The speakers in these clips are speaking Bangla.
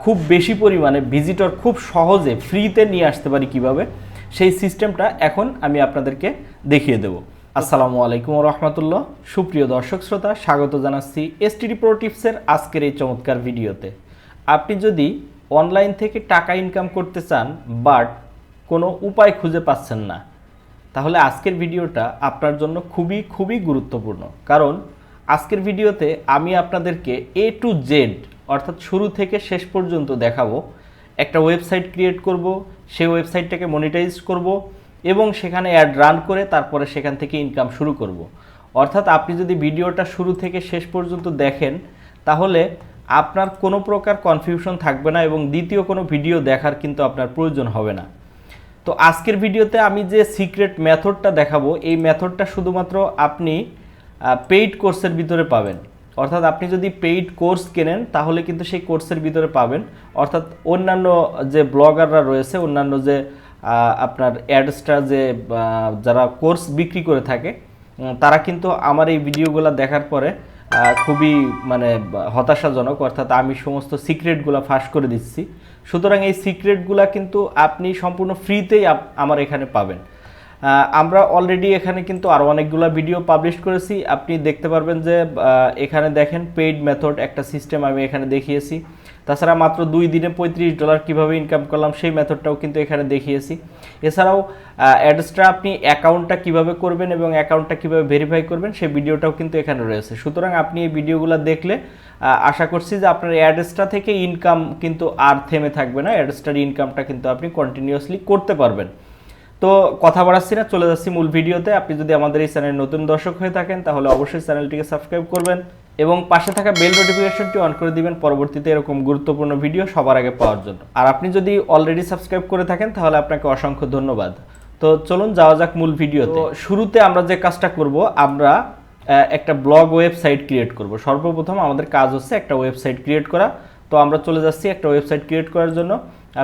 খুব বেশি পরিমাণে ভিজিটর খুব সহজে ফ্রিতে নিয়ে আসতে পারি কিভাবে, সেই সিস্টেমটা এখন আমি আপনাদেরকে দেখিয়ে দেব। আসসালামু আলাইকুম রহমতুল্লাহ। সুপ্রিয় দর্শক শ্রোতা, স্বাগত জানাচ্ছি এসটিডি প্রো টিপসের আজকের এই চমৎকার ভিডিওতে। আপনি যদি অনলাইন থেকে টাকা ইনকাম করতে চান বাট কোনো উপায় খুঁজে পাচ্ছেন না, তাহলে আজকের ভিডিওটা আপনার জন্য খুবই গুরুত্বপূর্ণ। কারণ আজকের ভিডিওতে আমি আপনাদেরকে A to Z অর্থাৎ শুরু থেকে শেষ পর্যন্ত দেখাবো। একটা ওয়েবসাইট ক্রিয়েট করব, সেই ওয়েবসাইটটাকে মনিটাইজ করব এবং সেখানে অ্যাড রান করে তারপরে সেখান থেকে ইনকাম শুরু করব। অর্থাৎ আপনি যদি ভিডিওটা শুরু থেকে শেষ পর্যন্ত দেখেন তাহলে আপনার কোনো প্রকার কনফিউশন থাকবে না এবং দ্বিতীয় কোনো ভিডিও দেখার কিন্তু আপনার প্রয়োজন হবে না। তো আজকের ভিডিওতে আমি যে সিক্রেট মেথডটা দেখাবো, এই মেথডটা শুধুমাত্র আপনি পেইড কোর্সের ভিতরে পাবেন। অর্থাৎ আপনি যদি পেইড কোর্স কেনেন তাহলে কিন্তু সেই কোর্সের ভিতরে পাবেন। অর্থাৎ অন্যান্য যে ব্লগাররা রয়েছে, অন্যান্য যে আপনার অ্যাডসটা যে যারা কোর্স বিক্রি করে থাকে, তারা কিন্তু আমার এই ভিডিওগুলো দেখার পরে খুবই হতাশাজনক। অর্থাৎ আমি সমস্ত সিক্রেটগুলো ফাঁস করে দিচ্ছি। সুতরাং এই সিক্রেটগুলো কিন্তু আপনি সম্পূর্ণ ফ্রিতেই আমার এখানে পাবেন। আমরা অলরেডি এখানে কিন্তু আরও অনেকগুলো ভিডিও পাবলিশ করেছি। আপনি দেখতে পারবেন যে এখানে দেখেন পেইড মেথড একটা সিস্টেম আমি এখানে দেখিয়েছি। তাছাড়া মাত্র 2 দিনে $35 কীভাবে ইনকাম করলাম সেই মেথডটাও কিন্তু এখানে দেখিয়েছি। এছাড়াও অ্যাডসটা আপনি অ্যাকাউন্টটা কিভাবে করবেন এবং অ্যাকাউন্টটা কিভাবে ভেরিফাই করবেন সেই ভিডিওটাও কিন্তু এখানে রয়েছে। সুতরাং আপনি এই ভিডিওগুলো দেখলে আশা করছি যে আপনার অ্যাডসটা থেকে ইনকাম কিন্তু আর থেমে থাকবে না। অ্যাডসটার ইনকামটা কিন্তু আপনি কন্টিনিউয়াসলি করতে পারবেন। তো কথা বাড়াচ্ছি না, চলে যাচ্ছি মূল ভিডিওতে। আপনি যদি আমাদের এই চ্যানেলের নতুন দর্শক হয়ে থাকেন তাহলে অবশ্যই চ্যানেলটিকে সাবস্ক্রাইব করবেন এবং পাশে থাকা বেল নোটিফিকেশনটি অন করে দিবেন পরবর্তীতে এরকম গুরুত্বপূর্ণ ভিডিও সবার আগে পাওয়ার জন্য। আর আপনি যদি অলরেডি সাবস্ক্রাইব করে থাকেন তাহলে আপনাকে অসংখ্য ধন্যবাদ। তো চলুন যাওয়া যাক মূল ভিডিওতে। শুরুতে আমরা যে কাজটা করব, আমরা একটা ব্লগ ওয়েবসাইট ক্রিয়েট করব। সর্বপ্রথম আমাদের কাজ হচ্ছে একটা ওয়েবসাইট ক্রিয়েট করা। তো আমরা চলে যাচ্ছি একটা ওয়েবসাইট ক্রিয়েট করার জন্য।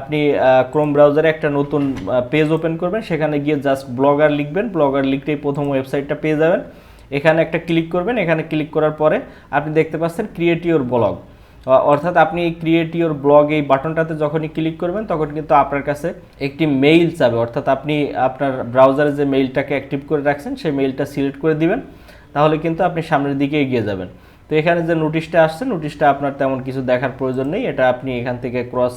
আপনি ক্রোম ব্রাউজারে একটা নতুন পেজ ওপেন করবেন, সেখানে গিয়ে জাস্ট ব্লগার লিখবেন। ব্লগার লিখলেই প্রথম ওয়েবসাইটটা পেয়ে যাবেন। এখানে একটা ক্লিক করবেন। এখানে ক্লিক করার পরে আপনি দেখতে পাচ্ছেন ক্রিয়েট ইওর ব্লগ। অর্থাৎ আপনি ক্রিয়েট ইওর ব্লগ এই বাটনটাতে যখনই ক্লিক করবেন তখন কিন্তু আপনার কাছে একটি মেইল চাবে। অর্থাৎ আপনি আপনার ব্রাউজারে যে মেইলটাকে অ্যাক্টিভ করে রাখছেন সেই মেইলটা সিলেক্ট করে দিবেন, তাহলে কিন্তু আপনি সামনের দিকে এগিয়ে যাবেন। তো এখানে যে নোটিশটা আসছে, নোটিশটা আপনার তেমন কিছু দেখার প্রয়োজন নেই। এটা আপনি এখান থেকে ক্রস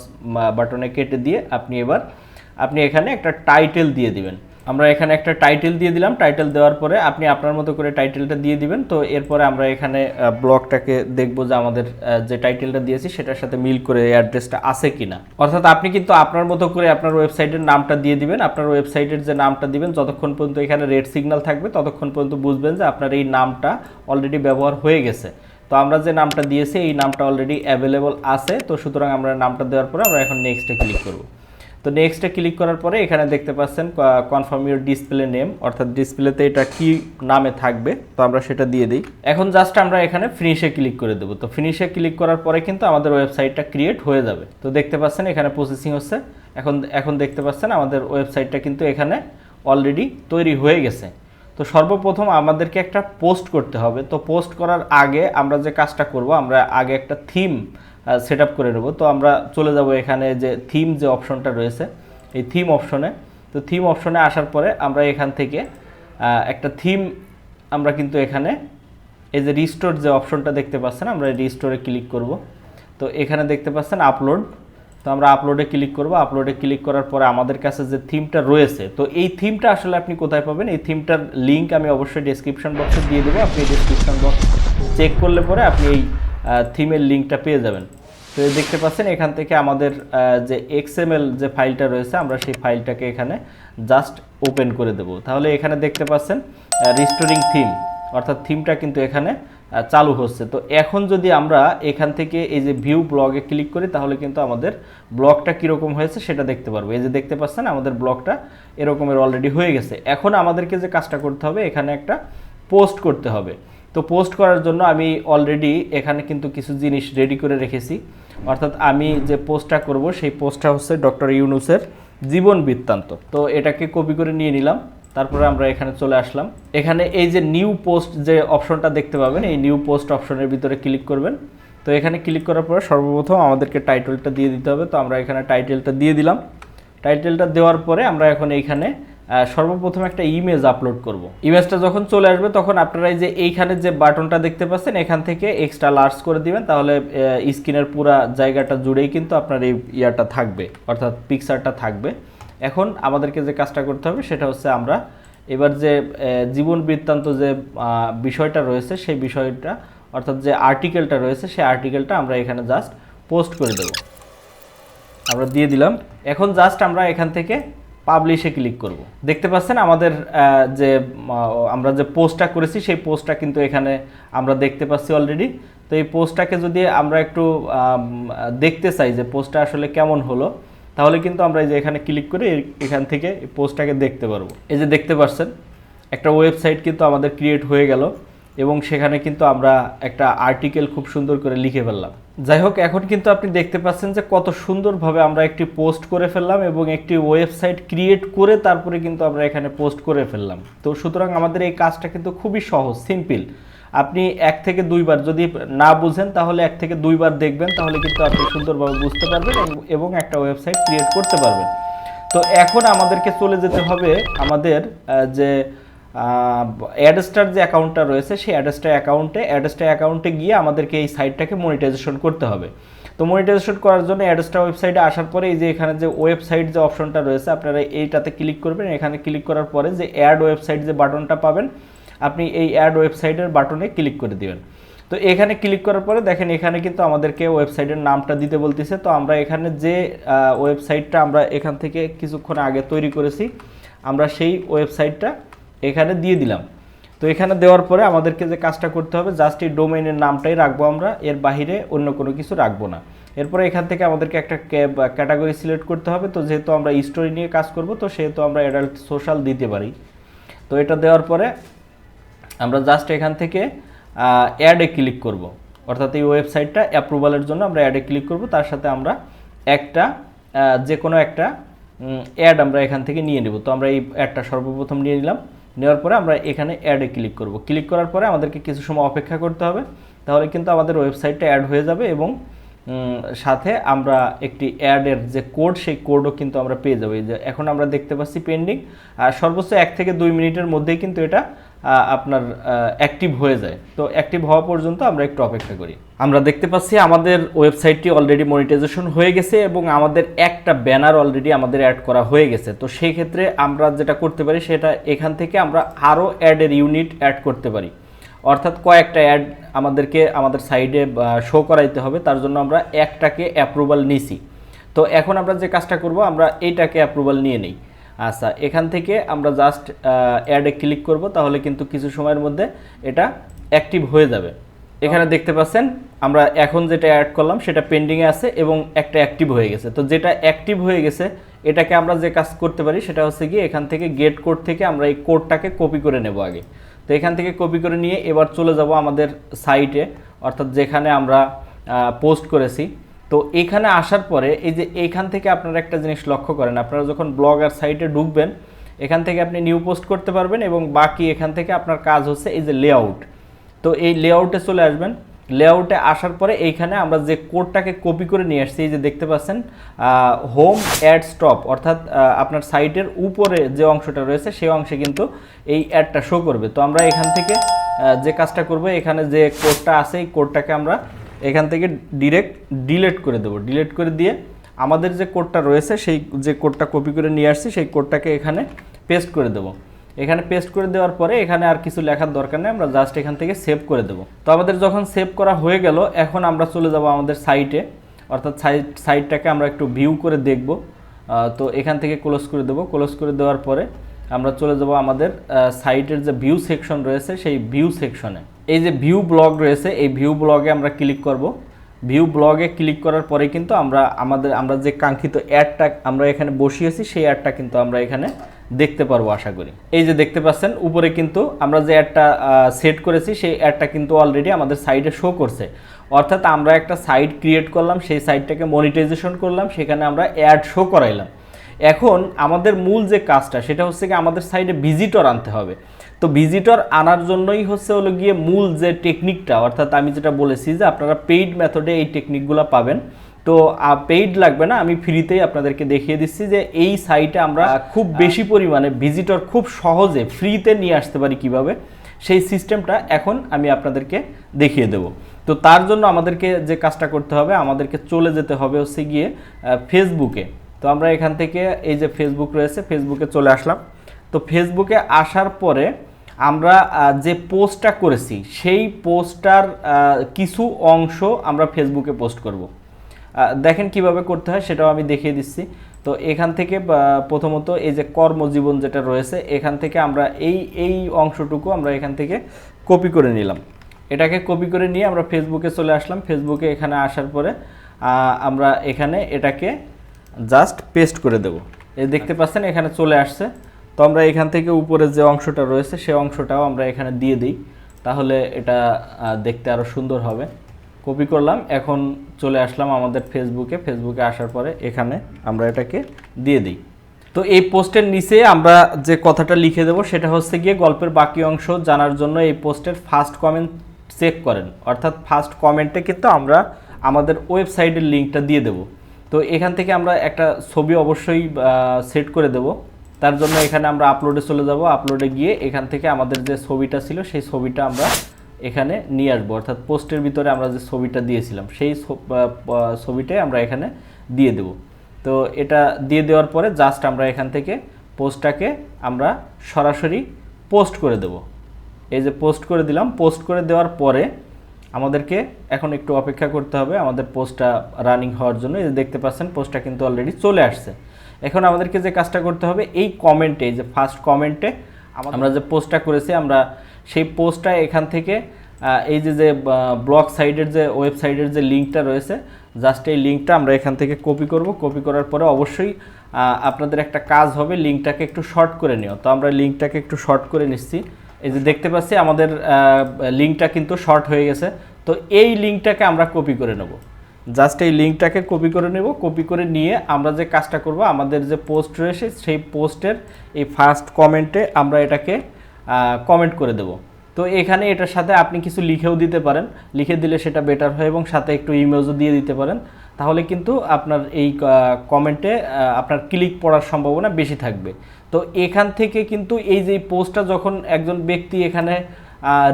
বাটনে কেটে দিয়ে আপনি এখানে একটা টাইটেল দিয়ে দিবেন। আমরা এখানে একটা টাইটেল দিয়ে দিলাম। টাইটেল দেওয়ার পরে আপনি আপনার মতো করে টাইটেলটা দিয়ে দিবেন। তো এরপরে আমরা এখানে ব্লগটাকে দেখব যে আমাদের যে টাইটেলটা দিয়েছি সেটার সাথে মিল করে অ্যাড্রেসটা আছে কিনা। অর্থাৎ আপনি কিন্তু আপনার মতো করে আপনার ওয়েবসাইটের নামটা দিয়ে দিবেন। আপনার ওয়েবসাইটের যে নামটা দিবেন, যতক্ষণ পর্যন্ত এখানে রেড সিগন্যাল থাকবে ততক্ষণ পর্যন্ত বুঝবেন যে আপনার এই নামটা অলরেডি ব্যবহার হয়ে গেছে। তো আমরা যে নামটা দিয়েছি এই নামটা অলরেডি অ্যাভেলেবল আছে। তো সুতরাং আমরা নামটা দেওয়ার পরে আমরা এখন নেক্সটে ক্লিক করব। তো নেক্সটে ক্লিক করার পরে এখানে দেখতে পাচ্ছেন কনফার্ম ইউর ডিসপ্লে নেম, অর্থাৎ ডিসপ্লেতে এটা কি নামে থাকবে তো আমরা সেটা দিয়ে দিই। এখন জাস্ট আমরা এখানে ফিনিশে ক্লিক করে দেবো। তো ফিনিশে ক্লিক করার পরে কিন্তু আমাদের ওয়েবসাইটটা ক্রিয়েট হয়ে যাবে। তো দেখতে পাচ্ছেন এখানে প্রসেসিং হচ্ছে। এখন দেখতে পাচ্ছেন আমাদের ওয়েবসাইটটা কিন্তু এখানে অলরেডি তৈরি হয়ে গেছে। তো সর্বপ্রথম আমাদেরকে একটা পোস্ট করতে হবে। তো পোস্ট করার আগে আমরা যে কাজটা করব, আমরা আগে একটা থিম সেট আপ করে নেব। তো আমরা চলে যাব এখানে যে থিম যে অপশনটা রয়েছে এই থিম অপশনে। তো থিম অপশনে আসার পরে আমরা এখান থেকে একটা থিম আমরা কিন্তু এখানে এই যে রিস্টোর যে অপশনটা দেখতে পাচ্ছেন, আমরা রিস্টোরে ক্লিক করব। তো এখানে দেখতে পাচ্ছেন আপলোড। তো আমরা আপলোডে ক্লিক করব। আপলোডে ক্লিক করার পরে আমাদের কাছে যে থিমটা রয়েছে, তো এই থিমটা আসলে আপনি কোথায় পাবেন, এই থিমটার লিঙ্ক আমি অবশ্যই ডেসক্রিপশন বক্সে দিয়ে দেবো। আপনি ডেসক্রিপশন বক্স চেক করলে পরে আপনি এই থিমের লিঙ্কটা পেয়ে যাবেন। তো দেখতে পাচ্ছেন এখান থেকে আমাদের যে XML যে ফাইলটা রয়েছে আমরা সেই ফাইলটাকে এখানে জাস্ট ওপেন করে দেব। তাহলে এখানে দেখতে পাচ্ছেন রিস্টোরিং থিম, অর্থাৎ থিমটা কিন্তু এখানে চালু হচ্ছে। তো এখন যদি আমরা এখান থেকে এই যে ভিউ ব্লগে ক্লিক করি তাহলে কিন্তু আমাদের ব্লগটা কীরকম হয়েছে সেটা দেখতে পারবো। এই যে দেখতে পাচ্ছেন আমাদের ব্লগটা এরকমের অলরেডি হয়ে গেছে। এখন আমাদেরকে যে কাজটা করতে হবে, এখানে একটা পোস্ট করতে হবে। তো পোস্ট করার জন্য আমি অলরেডি এখানে কিন্তু কিছু জিনিস রেডি করে রেখেছি। অর্থাৎ আমি যে পোস্টটা করব সেই পোস্টটা হচ্ছে ডক্টর ইউনূসের জীবন বৃত্তান্ত। তো এটাকে কপি করে নিয়ে নিলাম। তারপরে আমরা এখানে চলে আসলাম। এখানে এই যে নিউ পোস্ট যে অপশনটা দেখতে পাবেন, এই নিউ পোস্ট অপশনের ভিতরে ক্লিক করবেন। তো এখানে ক্লিক করার পরে সর্বপ্রথম আমাদেরকে টাইটেলটা দিয়ে দিতে হবে। তো আমরা এখানে টাইটেলটা দিয়ে দিলাম। টাইটেলটা দেওয়ার পরে আমরা এখন এইখানে সর্বপ্রথম একটা ইমেজ আপলোড করব। ইমেজটা যখন চলে আসবে তখন আপনারা এই যে এইখানে যে বাটনটা দেখতে পাচ্ছেন এখান থেকে এক্সট্রা লার্জ করে দিবেন, তাহলে স্ক্রিনের পুরো জায়গাটা জুড়েই কিন্তু আপনার এই ইয়াটা থাকবে, অর্থাৎ পিকচারটা থাকবে। এখন আমাদেরকে যে কাজটা করতে হবে সেটা হচ্ছে আমরা এবার যে জীবন বৃত্তান্ত যে বিষয়টা রয়েছে সেই বিষয়টা, অর্থাৎ যে আর্টিকেলটা রয়েছে সেই আর্টিকেলটা আমরা এখানে জাস্ট পোস্ট করে দেব। আমরা দিয়ে দিলাম। এখন জাস্ট আমরা এখান থেকে পাবলিশে ক্লিক করব। দেখতে পাচ্ছেন আমাদের আমরা যে পোস্টটা করেছি সেই পোস্টটা কিন্তু এখানে আমরা দেখতে পাচ্ছি অলরেডি। তো এই পোস্টটাকে যদি আমরা একটু দেখতে চাই যে পোস্টটা আসলে কেমন হলো, তাহলে কিন্তু আমরা এই যে এখানে ক্লিক করে এখান থেকে এই পোস্টটাকে দেখতে পারবো। এই যে দেখতে পাচ্ছেন একটা ওয়েবসাইট কিন্তু আমাদের ক্রিয়েট হয়ে গেল এবং সেখানে কিন্তু আমরা একটা আর্টিকেল খুব সুন্দর করে লিখে ফেললাম। যাই হোক, এখন কিন্তু আপনি দেখতে পাচ্ছেন যে কত সুন্দরভাবে আমরা একটি পোস্ট করে ফেললাম এবং একটি ওয়েবসাইট ক্রিয়েট করে তারপরে কিন্তু আমরা এখানে পোস্ট করে ফেললাম। তো সুতরাং আমাদের এই কাজটা কিন্তু খুবই সহজ, সিম্পল। আপনি 1 থেকে 2 বার যদি না বুঝেন তাহলে 1 থেকে 2 বার দেখবেন, তাহলে কিন্তু আপনি সুন্দরভাবে বুঝতে পারবেন এবং একটা ওয়েবসাইট ক্রিয়েট করতে পারবেন। তো এখন আমাদেরকে চলে যেতে হবে আমাদের যে অ্যাডস্টার যে অ্যাকাউন্টটা রয়েছে সেই অ্যাডস্টার অ্যাকাউন্টে গিয়ে আমাদেরকে এই সাইটটাকে মনিটাইজেশন করতে হবে। তো মনিটাইজেশন করার জন্য অ্যাডস্টার ওয়েবসাইটে আসার পরে এই যে এখানে যে ওয়েবসাইট যে অপশনটা রয়েছে আপনারা এইটাতে ক্লিক করবেন। এখানে ক্লিক করার পরে যে অ্যাড ওয়েবসাইট যে বাটনটা পাবেন, আপনি এই অ্যাড ওয়েবসাইটের বাটনে ক্লিক করে দিবেন। তো এখানে ক্লিক করার পরে দেখেন এখানে কিন্তু আমাদেরকে ওয়েবসাইটের নামটা দিতে বলতেছে। তো আমরা এখানে যে ওয়েবসাইটটা আমরা এখান থেকে কিছুক্ষণ আগে তৈরি করেছি, আমরা সেই ওয়েবসাইটটা এখানে দিয়ে দিলাম। তো এখানে দেওয়ার পরে আমাদেরকে যে কাজটা করতে হবে, জাস্ট এই ডোমেইনের নামটাই রাখবো আমরা, এর বাইরে অন্য কোনো কিছু রাখবো না। এরপরে এখান থেকে আমাদেরকে একটা ক্যাটাগরি সিলেক্ট করতে হবে। তো যেহেতু আমরা স্টোরি নিয়ে কাজ করব, তো সেহেতু আমরা অ্যাডাল্ট সোশ্যাল দিতে পারি। তো এটা দেওয়ার পরে আমরা জাস্ট এখান থেকে অ্যাডে ক্লিক করব, অর্থাৎ এই ওয়েবসাইটটা অ্যাপ্রুভালের জন্য আমরা অ্যাডে ক্লিক করব। তার সাথে আমরা একটা যে কোনো একটা অ্যাড আমরা এখান থেকে নিয়ে নেব। তো আমরা এই অ্যাডটা সর্বপ্রথম নিয়ে নিলাম। নেওয়ার পরে আমরা এখানে অ্যাডে ক্লিক করব। ক্লিক করার পরে আমাদেরকে কিছু সময় অপেক্ষা করতে হবে, তাহলে কিন্তু আমাদের ওয়েবসাইটটা অ্যাড হয়ে যাবে এবং সাথে আমরা একটি অ্যাডের যে কোড সেই কোডও কিন্তু আমরা পেয়ে যাবো। এই যে এখন আমরা দেখতে পাচ্ছি পেন্ডিং, আর সর্বোচ্চ 1 থেকে 2 মিনিটের মধ্যেই কিন্তু এটা আপনার অ্যাক্টিভ হয়ে যায়। তো অ্যাক্টিভ হওয়া পর্যন্ত আমরা একটু অপেক্ষা করি। আমরা দেখতে পাচ্ছি আমাদের ওয়েবসাইটটি অলরেডি মনিটাইজেশন হয়ে গেছে এবং আমাদের একটা ব্যানার অলরেডি আমাদের অ্যাড করা হয়ে গেছে। তো সেই ক্ষেত্রে আমরা যেটা করতে পারি সেটা এখান থেকে আমরা আরও অ্যাডের ইউনিট অ্যাড করতে পারি, অর্থাৎ কয়েকটা অ্যাড আমাদেরকে আমাদের সাইডে শো করাইতে হবে। তার জন্য আমরা একটাকে অ্যাপ্রুভাল নিছি। তো এখন আমরা যে কাজটা করব, আমরা এইটাকে অ্যাপ্রুভাল নিয়ে নিই। আচ্ছা, এখান থেকে আমরা জাস্ট অ্যাডে ক্লিক করব, তাহলে কিন্তু কিছু সময়ের মধ্যে এটা অ্যাক্টিভ হয়ে যাবে। এখানে দেখতে পাচ্ছেন আমরা এখন যেটা অ্যাড করলাম সেটা পেন্ডিংয়ে আছে এবং একটা অ্যাক্টিভ হয়ে গেছে। তো যেটা অ্যাক্টিভ হয়ে গেছে এটাকে আমরা যে কাজ করতে পারি সেটা হচ্ছে কি, এখান থেকে গেট কোড থেকে আমরা এই কোডটাকে কপি করে নেব আগে। তো এখান থেকে কপি করে নিয়ে এবার চলে যাব আমাদের সাইটে, অর্থাৎ যেখানে আমরা পোস্ট করেছি। তো এখানে আসার পরে এই যে এইখান থেকে আপনারা একটা জিনিস লক্ষ্য করেন, আপনারা যখন ব্লগার সাইটে ঢুকবেন এখান থেকে আপনি নিউ পোস্ট করতে পারবেন এবং বাকি এখান থেকে আপনার কাজ হচ্ছে এই যে লেআউট। তো এই লেআউটে চলে আসবেন। লেআউটে আসার পরে এইখানে আমরা যে কোডটাকে কপি করে নিয়ে আসছি, এই যে দেখতে পাচ্ছেন হোম অ্যাড স্টপ, অর্থাৎ আপনার সাইটের উপরে যে অংশটা রয়েছে সেই অংশে কিন্তু এই অ্যাডটা শো করবে। তো আমরা এখান থেকে যে কাজটা করব, এখানে যে কোডটা আছে এই কোডটাকে আমরা এখান থেকে ডিরেক্ট ডিলিট করে দেবো। ডিলিট করে দিয়ে আমাদের যে কোডটা রয়েছে সেই যে কোডটা কপি করে নিয়ে আসছি সেই কোডটাকে এখানে পেস্ট করে দেবো। এখানে পেস্ট করে দেওয়ার পরে এখানে আর কিছু লেখার দরকার নেই, আমরা জাস্ট এখান থেকে সেভ করে দেবো। তো আমাদের যখন সেভ করা হয়ে গেল, এখন আমরা চলে যাব আমাদের সাইটে, অর্থাৎ সাইটটাকে আমরা একটু ভিউ করে দেখব। তো এখান থেকে ক্লোজ করে দেবো। ক্লোজ করে দেওয়ার পরে আমরা চলে যাব আমাদের সাইটের যে ভিউ সেকশন রয়েছে সেই ভিউ সেকশনে। এই যে ভিউ ব্লগ রয়েছে এই ভিউ ব্লগে আমরা ক্লিক করব। ভিউ ব্লগে ক্লিক করার পরে কিন্তু আমরা যে কাঙ্ক্ষিত অ্যাডটা আমরা এখানে বসিয়েছি সেই অ্যাডটা কিন্তু আমরা এখানে দেখতে পারবো আশা করি। এই যে দেখতে পাচ্ছেন উপরে কিন্তু আমরা যে অ্যাডটা সেট করেছি সেই অ্যাডটা কিন্তু অলরেডি আমাদের সাইটে শো করছে, অর্থাৎ আমরা একটা সাইট ক্রিয়েট করলাম, সেই সাইটটাকে মনিটাইজেশন করলাম, সেখানে আমরা অ্যাড শো করাইলাম। এখন আমাদের মূল যে কাজটা সেটা হচ্ছে কি আমাদের সাইটে ভিজিটর আনতে হবে। তো ভিজিটর আনার জন্যই হচ্ছে হলো গিয়ে মূল যে টেকনিকটা, অর্থাৎ আমি যেটা বলেছি যে আপনারা পেইড মেথডে এই টেকনিকগুলো পাবেন। তো পেইড লাগবে না, আমি ফ্রিতেই আপনাদেরকে দেখিয়ে দিচ্ছি যে এই সাইটে আমরা খুব বেশি পরিমাণে ভিজিটর খুব সহজে ফ্রিতে নিয়ে আসতে পারি কিভাবে, সেই সিস্টেমটা এখন আমি আপনাদেরকে দেখিয়ে দেব। তো তার জন্য আমাদেরকে যে কাজটা করতে হবে, আমাদেরকে চলে যেতে হবে হচ্ছে গিয়ে ফেসবুকে। তো আমরা এখান থেকে এই যে ফেসবুক রয়েছে, ফেসবুকে চলে আসলাম। তো ফেসবুকে আসার পরে আমরা যে পোস্টটা করেছি সেই পোস্টটার কিছু অংশ আমরা ফেসবুকে পোস্ট করব। দেখেন কিভাবে করতে হয় সেটাও আমি দেখিয়ে দিচ্ছি। তো এখান থেকে প্রথমত এই যে কর্মজীবন যেটা রয়েছে, এখান থেকে আমরা এই অংশটুকু আমরা এখান থেকে কপি করে নিলাম। এটাকে কপি করে নিয়ে আমরা ফেসবুকে চলে আসলাম। ফেসবুকে এখানে আসার পরে আমরা এখানে এটাকে জাস্ট পেস্ট করে দেব। এই দেখতে পাচ্ছেন এখানে চলে আসছে। তো আমরা এখান থেকে উপরে যে অংশটা রয়েছে সেই অংশটাও আমরা এখানে দিয়ে দিই, তাহলে এটা দেখতে আরও সুন্দর হবে। কপি করলাম, এখন চলে আসলাম আমাদের ফেসবুকে আসার পরে এখানে আমরা এটাকে দিয়ে দিই। তো এই পোস্টের নিচে আমরা যে কথাটা লিখে দেব সেটা হচ্ছে গিয়ে গল্পের বাকি অংশ জানার জন্য এই পোস্টের ফার্স্ট কমেন্ট চেক করেন, অর্থাৎ ফার্স্ট কমেন্টে কিন্তু আমরা আমাদের ওয়েবসাইটের লিঙ্কটা দিয়ে দেব। তো এখান থেকে আমরা একটা ছবি অবশ্যই সেট করে দেব। তার জন্য এখানে আমরা আপলোডে চলে যাব। আপলোডে গিয়ে এখান থেকে আমাদের যে ছবিটা ছিল সেই ছবিটা আমরা এখানে নিয়ে আসবো, অর্থাৎ পোস্টের ভিতরে আমরা যে ছবিটা দিয়েছিলাম সেই ছবিটাই আমরা এখানে দিয়ে দেব। তো এটা দিয়ে দেওয়ার পরে জাস্ট আমরা এখান থেকে পোস্টটাকে আমরা সরাসরি পোস্ট করে দেব। এই যে পোস্ট করে দিলাম। পোস্ট করে দেওয়ার পরে আমাদেরকে এখন একটু অপেক্ষা করতে হবে আমাদের পোস্টটা রানিং হওয়ার জন্য। এই যে দেখতে পাচ্ছেন পোস্টটা কিন্তু অলরেডি চলে আসছে। এখন আমাদেরকে যে কাজটা করতে হবে, এই কমেন্টে, এই যে ফার্স্ট কমেন্টে আমরা যে পোস্টটা করেছি, আমরা সেই পোস্টটা এখান থেকে এই যে ব্লগ সাইটের যে ওয়েবসাইটের যে লিঙ্কটা রয়েছে, জাস্ট এই লিঙ্কটা আমরা এখান থেকে কপি করব। কপি করার পরে অবশ্যই আপনাদের একটা কাজ হবে লিঙ্কটাকে একটু শর্ট করে নিও। তো আমরা লিঙ্কটাকে একটু শর্ট করে নিচ্ছি। এই যে দেখতে পাচ্ছি আমাদের লিঙ্কটা কিন্তু শর্ট হয়ে গেছে। তো এই লিঙ্কটাকে আমরা কপি করে নেব। জাস্ট এই লিঙ্কটাকে কপি করে নেব। কপি করে নিয়ে আমরা যে কাজটা করব, আমাদের যে পোস্ট রয়েছে সেই পোস্টের এই ফার্স্ট কমেন্টে আমরা এটাকে কমেন্ট করে দেব। তো এখানে এটার সাথে আপনি কিছু লিখেও দিতে পারেন, লিখে দিলে সেটা বেটার হয়, এবং সাথে একটু ইমেজও দিয়ে দিতে পারেন। তাহলে কিন্তু আপনার এই কমেন্টে আপনার ক্লিক পড়ার সম্ভাবনা বেশি থাকবে। তো এখান থেকে কিন্তু এই যে পোস্টটা যখন একজন ব্যক্তি এখানে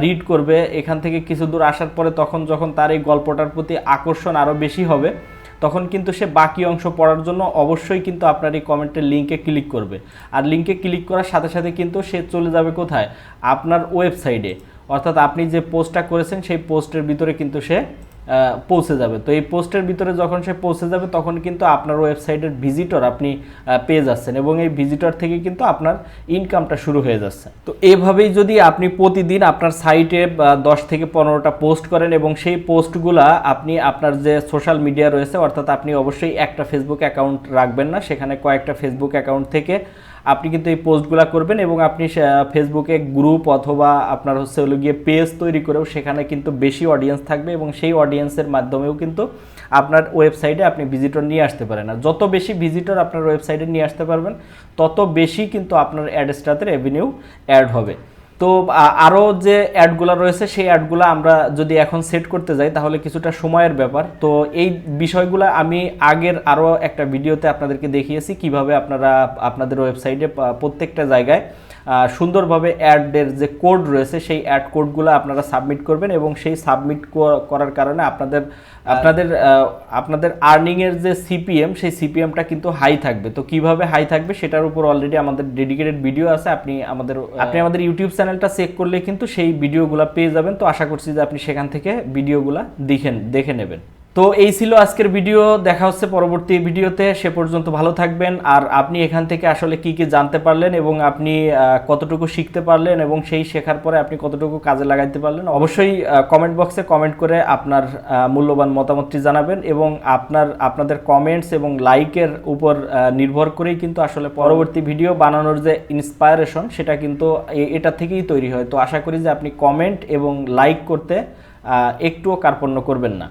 রিড করবে, এখান থেকে কিছু দূর আসার পরে তখন যখন তার এই গল্পটার প্রতি আকর্ষণ আরও বেশি হবে, তখন কিন্তু সে বাকি অংশ পড়ার জন্য অবশ্যই কিন্তু আপনার এই কমেন্টের লিঙ্কে ক্লিক করবে। আর লিঙ্কে ক্লিক করার সাথে সাথে কিন্তু সে চলে যাবে কোথায়, আপনার ওয়েবসাইটে। অর্থাৎ আপনি যে পোস্টটা করেছেন সেই পোস্টের ভিতরে কিন্তু সে পৌঁছে যাবে। তো এই পোস্টের ভিতরে যখন সে পৌঁছে যাবে তখন কিন্তু আপনার ওয়েবসাইটের ভিজিটর আপনি পেয়ে যাচ্ছেন, এবং এই ভিজিটর থেকে কিন্তু আপনার ইনকামটা শুরু হয়ে যাচ্ছে। তো এভাবেই যদি আপনি প্রতিদিন আপনার সাইটে 10 থেকে 15টা পোস্ট করেন, এবং সেই পোস্টগুলা আপনি আপনার যে সোশ্যাল মিডিয়া রয়েছে, অর্থাৎ আপনি অবশ্যই একটা ফেসবুক অ্যাকাউন্ট রাখবেন না, সেখানে কয়েকটা ফেসবুক অ্যাকাউন্ট থেকে আপনি কিন্তু এই পোস্টগুলো করবেন, এবং আপনি ফেসবুকে গ্রুপ অথবা আপনার হচ্ছে হলো গিয়ে পেজ তৈরি করেও সেখানে কিন্তু বেশি অডিয়েন্স থাকবে, এবং সেই অডিয়েন্সের মাধ্যমেও কিন্তু আপনার ওয়েবসাইটে আপনি ভিজিটর নিয়ে আসতে পারেন। আর যত বেশি ভিজিটর আপনার ওয়েবসাইটে নিয়ে আসতে পারবেন তত বেশি কিন্তু আপনার অ্যাডসটাতে রেভিনিউ অ্যাড হবে। তো আরও যে অ্যাডগুলো রয়েছে সেই অ্যাডগুলো আমরা যদি এখন সেট করতে যাই তাহলে কিছুটা সময়ের ব্যাপার। তো এই বিষয়গুলো আমি আগের আরও একটা ভিডিওতে আপনাদেরকে দেখিয়েছি কিভাবে আপনারা আপনাদের ওয়েবসাইটে প্রত্যেকটা জায়গায় সুন্দরভাবে অ্যাডের যে কোড রয়েছে সেই অ্যাড কোডগুলো আপনারা সাবমিট করবেন, এবং সেই সাবমিট করার কারণে আপনাদের আর্নিংয়ের যে সিপিএম সেই সিপিএমটা কিন্তু হাই থাকবে। তো কিভাবে হাই থাকবে সেটার উপর অলরেডি আমাদের ডেডিকেটেড ভিডিও আছে। আপনি আমাদের ইউটিউব চ্যানেলটা চেক করলে কিন্তু সেই ভিডিওগুলো পেয়ে যাবেন। তো আশা করছি যে আপনি সেখান থেকে ভিডিওগুলো দেখে নেবেন। তো এই ছিল আজকের ভিডিও। দেখা হচ্ছে পরবর্তী ভিডিওতে। সে পর্যন্ত ভালো থাকবেন। আর আপনি এখান থেকে আসলে কি কি জানতে পারলেন, এবং আপনি কতটুকু শিখতে পারলেন, এবং সেই শেখার পরে আপনি কতটুকু কাজে লাগাইতে পারলেন, অবশ্যই কমেন্ট বক্সে কমেন্ট করে আপনার মূল্যবান মতামতটি জানাবেন। এবং আপনাদের কমেন্টস এবং লাইকের উপর নির্ভর করেই কিন্তু আসলে পরবর্তী ভিডিও বানানোর যে ইন্সপায়ারেশন সেটা কিন্তু এটা থেকেই তৈরি হয়। তো আশা করি যে আপনি কমেন্ট এবং লাইক করতে একটুও কার্পণ্য করবেন না।